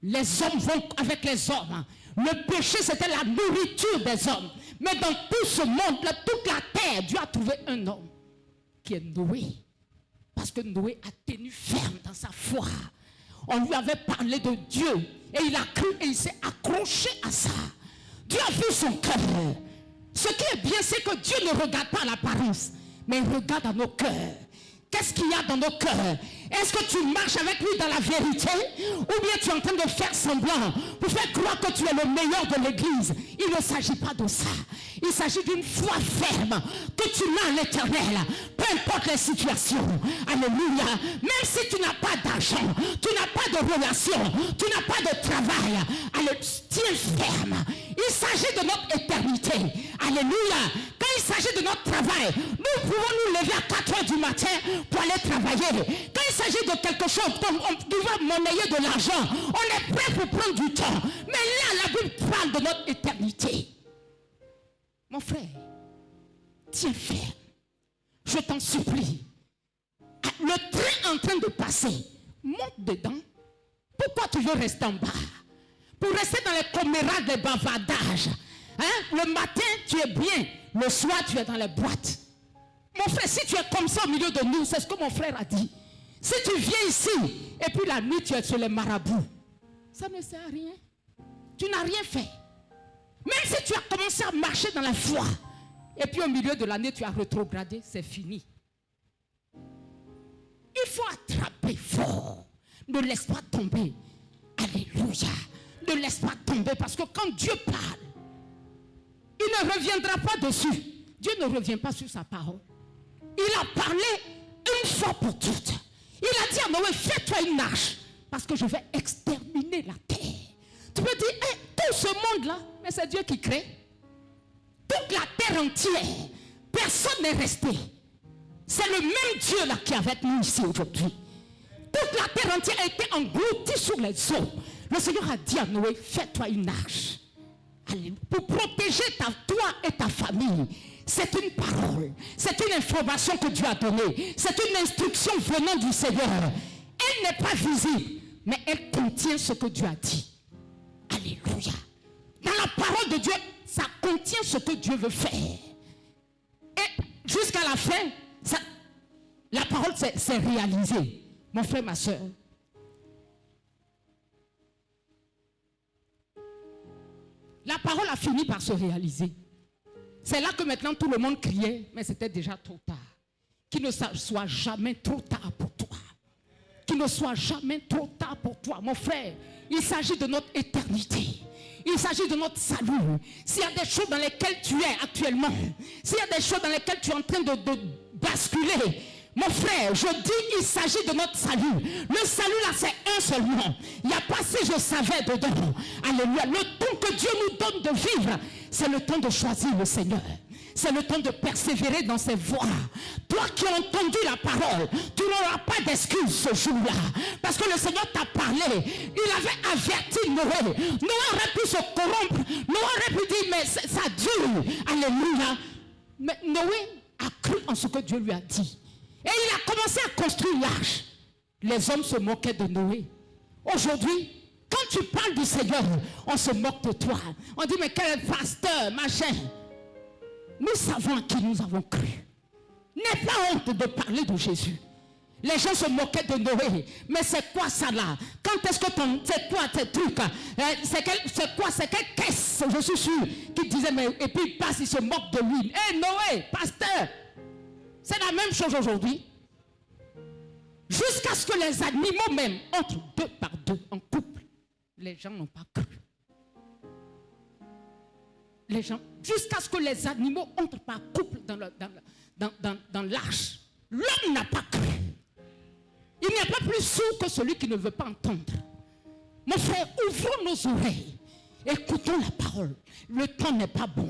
Les hommes vont avec les hommes. Le péché, c'était la nourriture des hommes. Mais dans tout ce monde, toute la terre, Dieu a trouvé un homme qui est Noé. Parce que Noé a tenu ferme dans sa foi. On lui avait parlé de Dieu. Et il a cru et il s'est accroché à ça. Dieu a vu son cœur. Ce qui est bien, c'est que Dieu ne regarde pas l'apparence, mais il regarde à nos cœurs. Qu'est-ce qu'il y a dans nos cœurs? Est-ce que tu marches avec lui dans la vérité? Ou bien tu es en train de faire semblant pour faire croire que tu es le meilleur de l'église? Il ne s'agit pas de ça. Il s'agit d'une foi ferme que tu mets à l'Éternel, peu importe les situations. Alléluia. Même si tu n'as pas d'argent, tu n'as pas de relation, tu n'as pas de travail, tiens ferme. Il s'agit de notre éternité. Alléluia. Quand il s'agit de notre travail, nous pouvons nous lever à 4 heures du matin pour aller travailler. Quand il s'agit de quelque chose, on doit monnayer de l'argent, on est prêt pour prendre du temps. Mais là, la Bible parle de notre éternité. Mon frère, tiens ferme. Je t'en supplie. Le train est en train de passer. Monte dedans. Pourquoi tu veux rester en bas? Pour rester dans les commérages des bavardages. Le matin, tu es bien. Le soir, tu es dans les boîtes. Mon frère, si tu es comme ça au milieu de nous, c'est ce que mon frère a dit. Si tu viens ici, et puis la nuit, tu es sur les marabouts, ça ne sert à rien. Tu n'as rien fait. Même si tu as commencé à marcher dans la foi, et puis au milieu de l'année, tu as rétrogradé, c'est fini. Il faut attraper fort. Ne laisse pas tomber. Alléluia. Ne laisse pas tomber parce que quand Dieu parle, il ne reviendra pas dessus. Dieu ne revient pas sur sa parole. Il a parlé une fois pour toutes. Il a dit à Noé, fais-toi une arche parce que je vais exterminer la terre. Tu peux dire, hey, tout ce monde-là, mais c'est Dieu qui crée. Toute la terre entière, personne n'est resté. C'est le même Dieu là qui est avec nous ici aujourd'hui. Toute la terre entière a été engloutie sous les eaux. Le Seigneur a dit à Noé, fais-toi une arche. Allez, pour protéger toi et ta famille. C'est une parole. C'est une information que Dieu a donnée. C'est une instruction venant du Seigneur. Elle n'est pas visible, mais elle contient ce que Dieu a dit. Alléluia. Dans la parole de Dieu, ça contient ce que Dieu veut faire. Et jusqu'à la fin, la parole s'est réalisée. Mon frère, ma soeur. La parole a fini par se réaliser. C'est là que maintenant tout le monde criait, mais c'était déjà trop tard. Qu'il ne soit jamais trop tard pour toi. Qu'il ne soit jamais trop tard pour toi. Mon frère, il s'agit de notre éternité. Il s'agit de notre salut. S'il y a des choses dans lesquelles tu es actuellement, s'il y a des choses dans lesquelles tu es en train de basculer, mon frère, je dis, il s'agit de notre salut. Le salut là, c'est un seulement. Il n'y a pas si je savais dedans. Alléluia. Le temps que Dieu nous donne de vivre, c'est le temps de choisir le Seigneur. C'est le temps de persévérer dans ses voies. Toi qui as entendu la parole, tu n'auras pas d'excuse ce jour-là. Parce que le Seigneur t'a parlé. Il avait averti Noé. Noé aurait pu se corrompre. Noé aurait pu dire, mais ça dure. Alléluia. Mais Noé a cru en ce que Dieu lui a dit. Et il a commencé à construire l'arche. Les hommes se moquaient de Noé. Aujourd'hui, quand tu parles du Seigneur, on se moque de toi. On dit, mais quel pasteur, machin. Nous savons à qui nous avons cru. N'aie pas honte de parler de Jésus. Les gens se moquaient de Noé. Mais c'est quoi ça là? Quand est-ce que c'est quoi tes trucs? C'est quoi? C'est quelle caisse? Je suis sûr qu'il disait, mais et puis il passe, il se moque de lui. Hé Noé, pasteur! C'est la même chose aujourd'hui. Jusqu'à ce que les animaux même entrent deux par deux en couple. Les gens n'ont pas cru. Les gens, jusqu'à ce que les animaux entrent par couple dans l'arche. L'homme n'a pas cru. Il n'y a pas plus sourd que celui qui ne veut pas entendre. Mon frère, ouvrons nos oreilles. Écoutons la parole. Le temps n'est pas bon.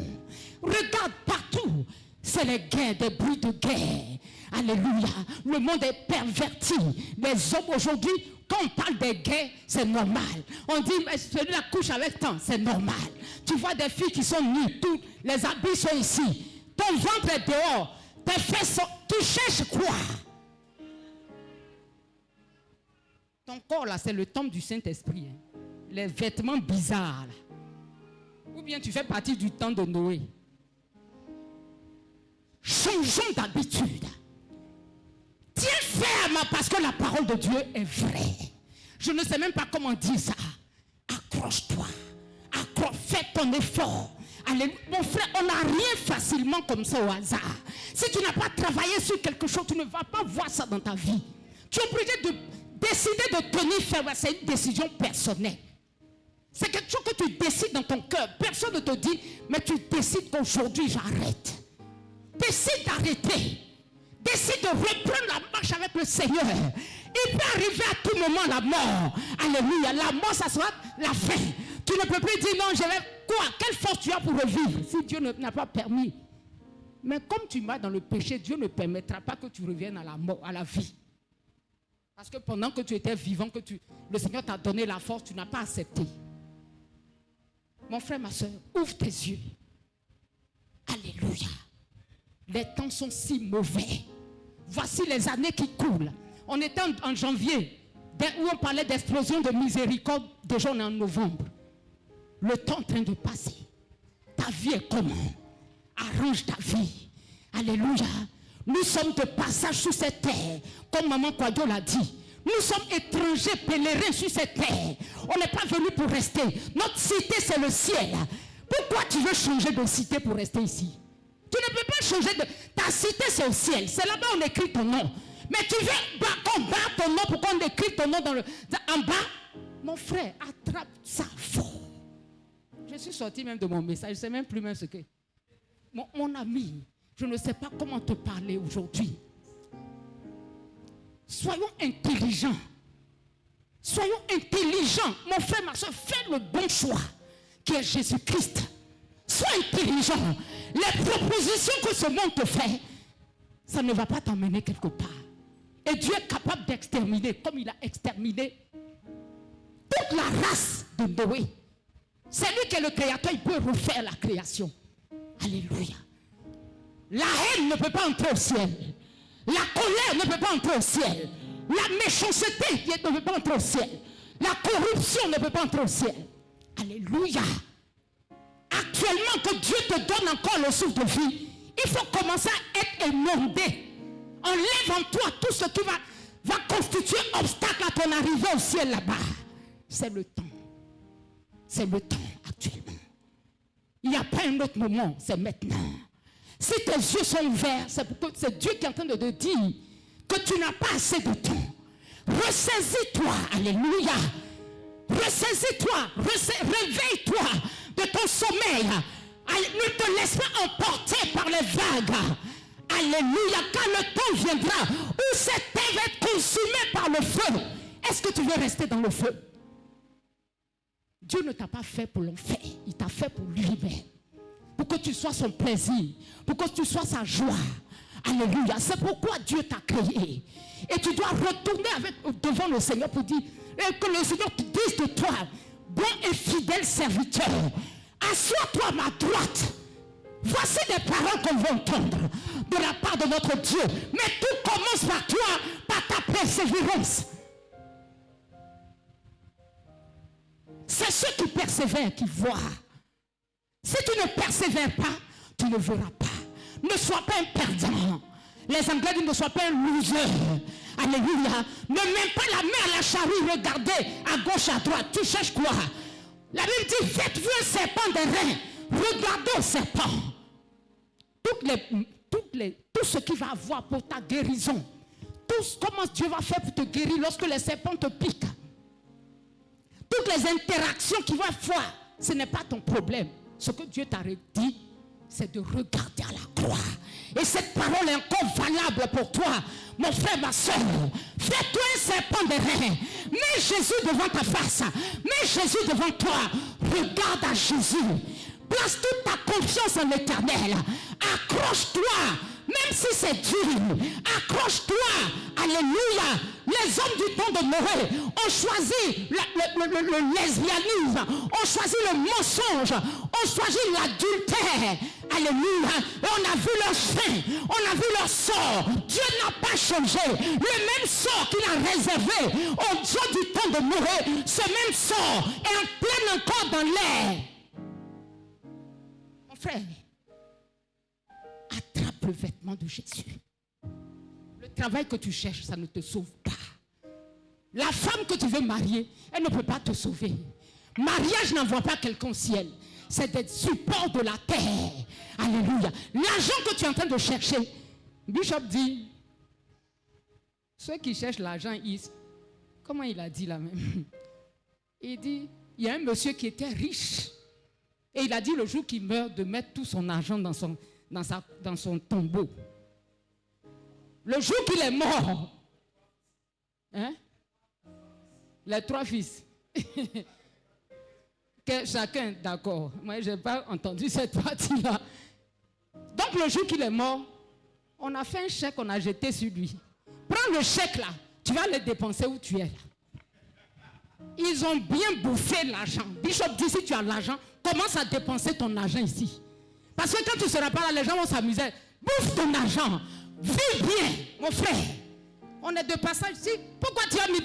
Regarde partout. C'est les guerres, des bruits de guerre. Alléluia. Le monde est perverti. Les hommes aujourd'hui, quand on parle des gays, c'est normal. On dit, mais celui-là couche avec toi, c'est normal. Tu vois des filles qui sont nues, tous les habits sont ici. Ton ventre est dehors. Tes fesses sont... Tu cherches quoi? Ton corps là, c'est le temple du Saint-Esprit. Hein. Les vêtements bizarres. Là. Ou bien tu fais partie du temps de Noé. Changeons d'habitude. Tiens ferme parce que la parole de Dieu est vraie. Je ne sais même pas comment dire ça. Accroche-toi. Fais ton effort. Allez, mon frère, on n'a rien facilement comme ça au hasard. Si tu n'as pas travaillé sur quelque chose, tu ne vas pas voir ça dans ta vie. Tu es obligé de décider de tenir ferme. C'est une décision personnelle. C'est quelque chose que tu décides dans ton cœur. Personne ne te dit, mais tu décides qu'aujourd'hui j'arrête. Décide d'arrêter. Décide de reprendre la marche avec le Seigneur. Il peut arriver à tout moment la mort. Alléluia. La mort, ça sera la fin. Tu ne peux plus dire non, je vais... Quoi? Quelle force tu as pour revivre si Dieu n'a pas permis? Mais comme tu vas dans le péché, Dieu ne permettra pas que tu reviennes à la mort, à la vie. Parce que pendant que tu étais vivant, le Seigneur t'a donné la force, tu n'as pas accepté. Mon frère, ma soeur, ouvre tes yeux. Alléluia. Les temps sont si mauvais. Voici les années qui coulent. On était en janvier, où on parlait d'explosion de miséricorde. Déjà, on est en novembre. Le temps est en train de passer. Ta vie est comment? Arrange ta vie. Alléluia. Nous sommes de passage sur cette terre. Comme Maman Kwadjo l'a dit. Nous sommes étrangers, pèlerins sur cette terre. On n'est pas venus pour rester. Notre cité, c'est le ciel. Pourquoi tu veux changer de cité pour rester ici? Tu ne peux pas changer de... Ta cité, c'est au ciel. C'est là-bas où on écrit ton nom. Mais tu veux qu'on barre ton nom pour qu'on écrive ton nom en bas? Mon frère, attrape ça fort. Je suis sorti même de mon message. Je ne sais même plus ce que... Mon ami, je ne sais pas comment te parler aujourd'hui. Soyons intelligents. Soyons intelligents. Mon frère, ma soeur, fais le bon choix qui est Jésus-Christ. Sois intelligent. Les propositions que ce monde te fait, ça ne va pas t'emmener quelque part. Et Dieu est capable d'exterminer, comme il a exterminé toute la race de Noé. C'est lui qui est le créateur, il peut refaire la création. Alléluia. La haine ne peut pas entrer au ciel. La colère ne peut pas entrer au ciel. La méchanceté ne peut pas entrer au ciel. La corruption ne peut pas entrer au ciel. Alléluia. Actuellement que Dieu te donne encore le souffle de vie, il faut commencer à être émondé. Enlève en toi tout ce qui va constituer obstacle à ton arrivée au ciel là-bas. C'est le temps. C'est le temps actuellement. Il n'y a pas un autre moment, c'est maintenant. Si tes yeux sont ouverts, c'est Dieu qui est en train de te dire que tu n'as pas assez de temps. Ressaisis-toi, alléluia. Ressaisis-toi, réveille-toi de ton sommeil. Ne te laisse pas emporter par les vagues. Alléluia, car le temps viendra où cette terre va être consumée par le feu. Est-ce que tu veux rester dans le feu? Dieu ne t'a pas fait pour l'enfer, il t'a fait pour lui-même. Pour que tu sois son plaisir, pour que tu sois sa joie. Alléluia, c'est pourquoi Dieu t'a créé. Et tu dois retourner devant le Seigneur pour dire, que le Seigneur te dise de toi, bon et fidèle serviteur, assois-toi à ma droite. Voici des paroles qu'on va entendre de la part de notre Dieu. Mais tout commence par toi, par ta persévérance. C'est ceux qui persévèrent qui voient. Si tu ne persévères pas, tu ne verras pas. Ne sois pas un perdant. Les Anglais disent ne sois pas un loser. Alléluia. Ne mets pas la main à la charrue, regardez à gauche, à droite. Tu cherches quoi? La Bible dit, faites-vous un serpent des reins. Regardez au serpent. Tout ce qu'il va avoir pour ta guérison. Comment Dieu va faire pour te guérir lorsque les serpents te piquent. Toutes les interactions qu'il va faire, ce n'est pas ton problème. Ce que Dieu t'a dit, c'est de regarder à la croix. Et cette parole est encore valable pour toi, mon frère, ma soeur. Fais-toi un serpent des reins. Mets Jésus devant ta face. Mets Jésus devant toi. Regarde à Jésus. Place toute ta confiance en l'Éternel. Accroche-toi. Même si c'est dur, accroche-toi. Alléluia. Les hommes du temps de Noé ont choisi le lesbianisme, ont choisi le mensonge, ont choisi l'adultère. Alléluia. Et on a vu leur fin, on a vu leur sort. Dieu n'a pas changé. Le même sort qu'il a réservé aux dieux du temps de Noé, ce même sort est en plein encore dans l'air. Mon frère, attrape le vêtement de Jésus. Le travail que tu cherches, ça ne te sauve pas. La femme que tu veux marier, elle ne peut pas te sauver. Mariage n'envoie pas quelqu'un au ciel. C'est des supports de la terre. Alléluia. L'argent que tu es en train de chercher, Bishop dit, ceux qui cherchent l'argent, comment il a dit là même? Il dit, il y a un monsieur qui était riche. Et il a dit le jour qu'il meurt de mettre tout son argent dans son tombeau. Le jour qu'il est mort, hein? Les 3 fils. Que chacun, d'accord. Moi, je n'ai pas entendu cette partie-là. Donc, le jour qu'il est mort, on a fait un chèque, on a jeté sur lui. Prends le chèque là, tu vas le dépenser où tu es là. Ils ont bien bouffé l'argent. Bishop dit, si tu as l'argent, commence à dépenser ton argent ici. Parce que quand tu ne seras pas là, les gens vont s'amuser. Bouffe ton argent. Vis bien, mon frère. On est de passage ici. Pourquoi tu as mis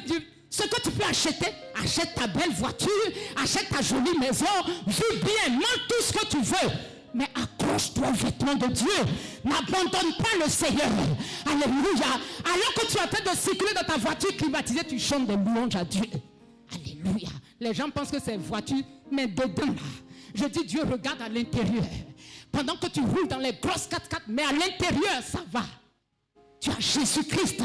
ce que tu peux acheter? Achète ta belle voiture, achète ta jolie maison, vis bien, mange tout ce que tu veux. Mais accroche-toi au vêtement de Dieu. N'abandonne pas le Seigneur. Alléluia. Alors que tu es en train de circuler dans ta voiture climatisée, tu chantes des louanges à Dieu. Alléluia. Les gens pensent que c'est voiture, mais dedans là, Je dis, Dieu regarde à l'intérieur. Pendant que tu roules dans les grosses 4x4, mais à l'intérieur, ça va. Tu as Jésus-Christ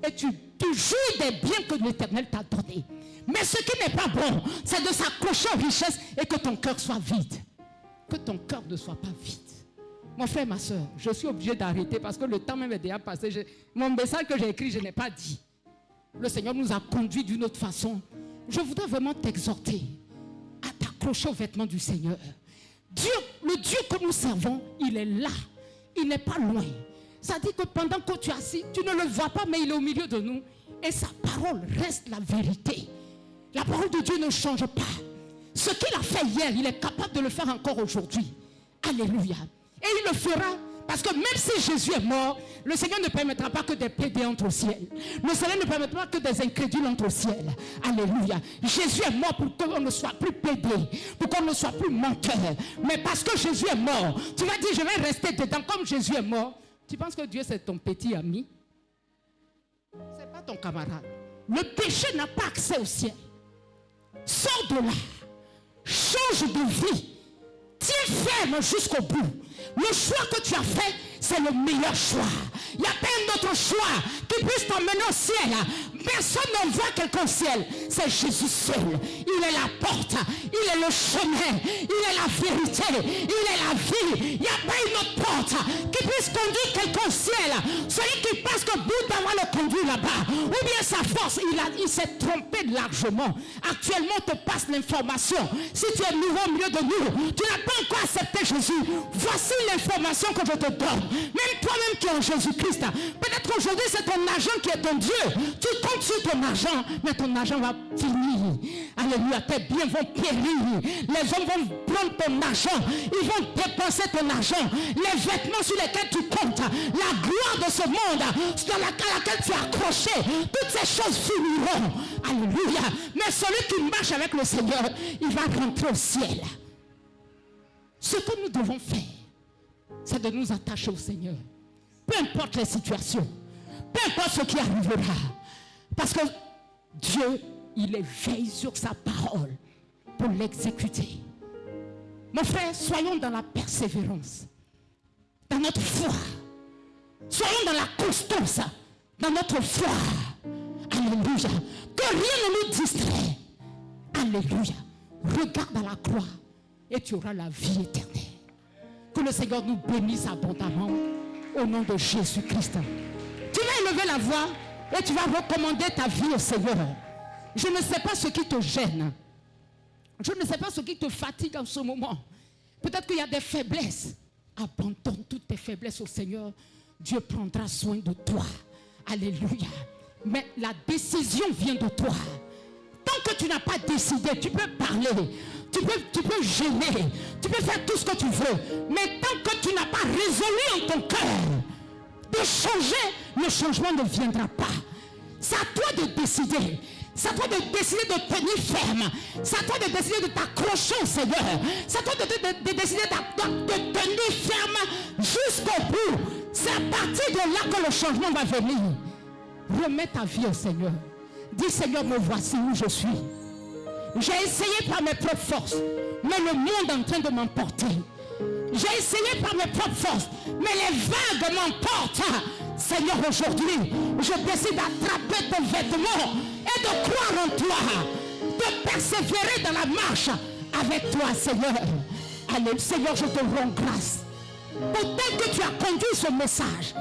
et tu jouis des biens que l'Éternel t'a donnés. Mais ce qui n'est pas bon, c'est de s'accrocher aux richesses et que ton cœur soit vide. Que ton cœur ne soit pas vide. Mon frère, ma soeur, je suis obligé d'arrêter parce que le temps même est déjà passé. Mon message que j'ai écrit, je n'ai pas dit. Le Seigneur nous a conduits d'une autre façon. Je voudrais vraiment t'exhorter à t'accrocher aux vêtements du Seigneur. Dieu, le Dieu que nous servons, il est là. Il n'est pas loin. Ça dit que pendant que tu es assis, tu ne le vois pas, mais il est au milieu de nous. Et sa parole reste la vérité. La parole de Dieu ne change pas. Ce qu'il a fait hier, il est capable de le faire encore aujourd'hui. Alléluia. Et il le fera. Parce que même si Jésus est mort, le Seigneur ne permettra pas que des pédés entrent au ciel. Le Seigneur ne permettra pas que des incrédules entrent au ciel. Alléluia. Jésus est mort pour qu'on ne soit plus pédé, pour qu'on ne soit plus menteur. Mais parce que Jésus est mort, tu vas dire, je vais rester dedans comme Jésus est mort. Tu penses que Dieu c'est ton petit ami? Ce n'est pas ton camarade. Le péché n'a pas accès au ciel. Sors de là. Change de vie. Tiens ferme jusqu'au bout. Le choix que tu as fait, c'est le meilleur choix. Il n'y a pas un autre choix qui puisse t'emmener au ciel. Personne n'envoie quelqu'un au ciel. C'est Jésus seul. Il est la porte. Il est le chemin. Il est la vérité. Il est la vie. Il n'y a pas une autre porte qui puisse conduire quelqu'un au ciel. Celui qui pense que Bouddha va le conduire là-bas. Ou bien sa force, il s'est trompé largement. Actuellement, on te passe l'information. Si tu es nouveau au milieu de nous, tu n'as pas encore accepté Jésus. Voici l'information que je te donne. Même toi-même qui es en Jésus-Christ, peut-être aujourd'hui c'est ton argent qui est ton Dieu. Tu comptes sur ton argent, mais ton argent va finir. Alléluia, tes biens vont périr. Les hommes vont prendre ton argent. Ils vont dépenser ton argent. Les vêtements sur lesquels tu comptes, la gloire de ce monde à laquelle tu es accroché, toutes ces choses finiront. Alléluia. Mais celui qui marche avec le Seigneur, il va rentrer au ciel. Ce que nous devons faire, c'est de nous attacher au Seigneur. Peu importe les situations, peu importe ce qui arrivera. Parce que Dieu, il veille sur sa parole pour l'exécuter. Mon frère, soyons dans la persévérance, dans notre foi. Soyons dans la constance, dans notre foi. Alléluia. Que rien ne nous distrait. Alléluia. Regarde à la croix et tu auras la vie éternelle. Que le Seigneur nous bénisse abondamment au nom de Jésus-Christ. Tu vas élever la voix et tu vas recommander ta vie au Seigneur. Je ne sais pas ce qui te gêne. Je ne sais pas ce qui te fatigue en ce moment. Peut-être qu'il y a des faiblesses. Abandonne toutes tes faiblesses au Seigneur. Dieu prendra soin de toi. Alléluia. Mais la décision vient de toi. Tant que tu n'as pas décidé, tu peux parler. Tu peux gêner, tu peux faire tout ce que tu veux, mais tant que tu n'as pas résolu en ton cœur de changer, le changement ne viendra pas. C'est à toi de décider. C'est à toi de décider de tenir ferme. C'est à toi de décider de t'accrocher au Seigneur. C'est à toi de décider de tenir ferme jusqu'au bout. C'est à partir de là que le changement va venir. Remets ta vie au Seigneur. Dis, Seigneur, me voici où je suis. J'ai essayé par mes propres forces, mais le monde est en train de m'emporter. J'ai essayé par mes propres forces, mais les vagues m'emportent. Seigneur, aujourd'hui, je décide d'attraper tes vêtements et de croire en toi, de persévérer dans la marche avec toi, Seigneur. Allez, Seigneur, je te rends grâce. Peut-être que tu as conduit ce message,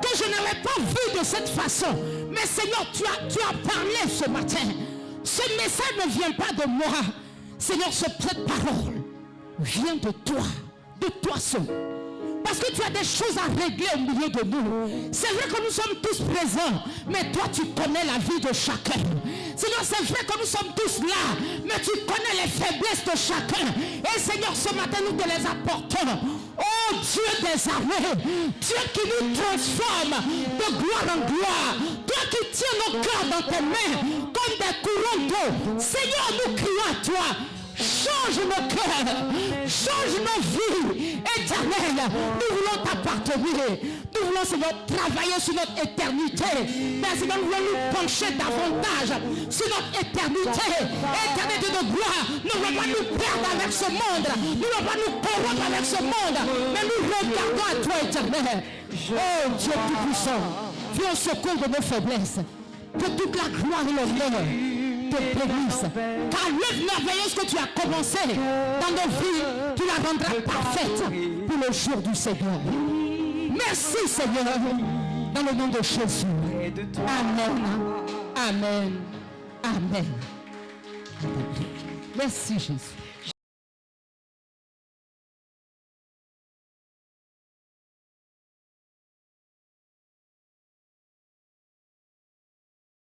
que je n'avais pas vu de cette façon, mais Seigneur, tu as parlé ce matin. Ce message ne vient pas de moi. Seigneur, cette parole vient de toi seul. Parce que tu as des choses à régler au milieu de nous. C'est vrai que nous sommes tous présents, mais toi tu connais la vie de chacun. Seigneur, c'est vrai que nous sommes tous là, mais tu connais les faiblesses de chacun. Et Seigneur, ce matin nous te les apportons. Oh Dieu des armées, Dieu qui nous transforme de gloire en gloire. Toi qui tiens nos cœurs dans tes mains comme des courants d'eau. Seigneur, nous crions à toi. Change nos cœurs. Change nos vies. Éternel, nous voulons t'appartenir. Nous voulons, Seigneur, travailler sur notre éternité. Mais Seigneur, nous voulons nous pencher davantage sur notre éternité. Éternité de gloire. Nous ne voulons pas nous perdre avec ce monde. Nous ne voulons pas nous corrompre avec ce monde. Mais nous regardons à toi, éternel. Oh Dieu tout-puissant, viens au secours de nos faiblesses. Que toute la gloire et l'honneur te bénissent. Car l'œuvre merveilleuse que tu as commencée dans nos vies, tu la rendras parfaite pour le jour du Seigneur. Merci Seigneur, dans le nom de Jésus. Amen. Amen. Amen. Merci Jésus.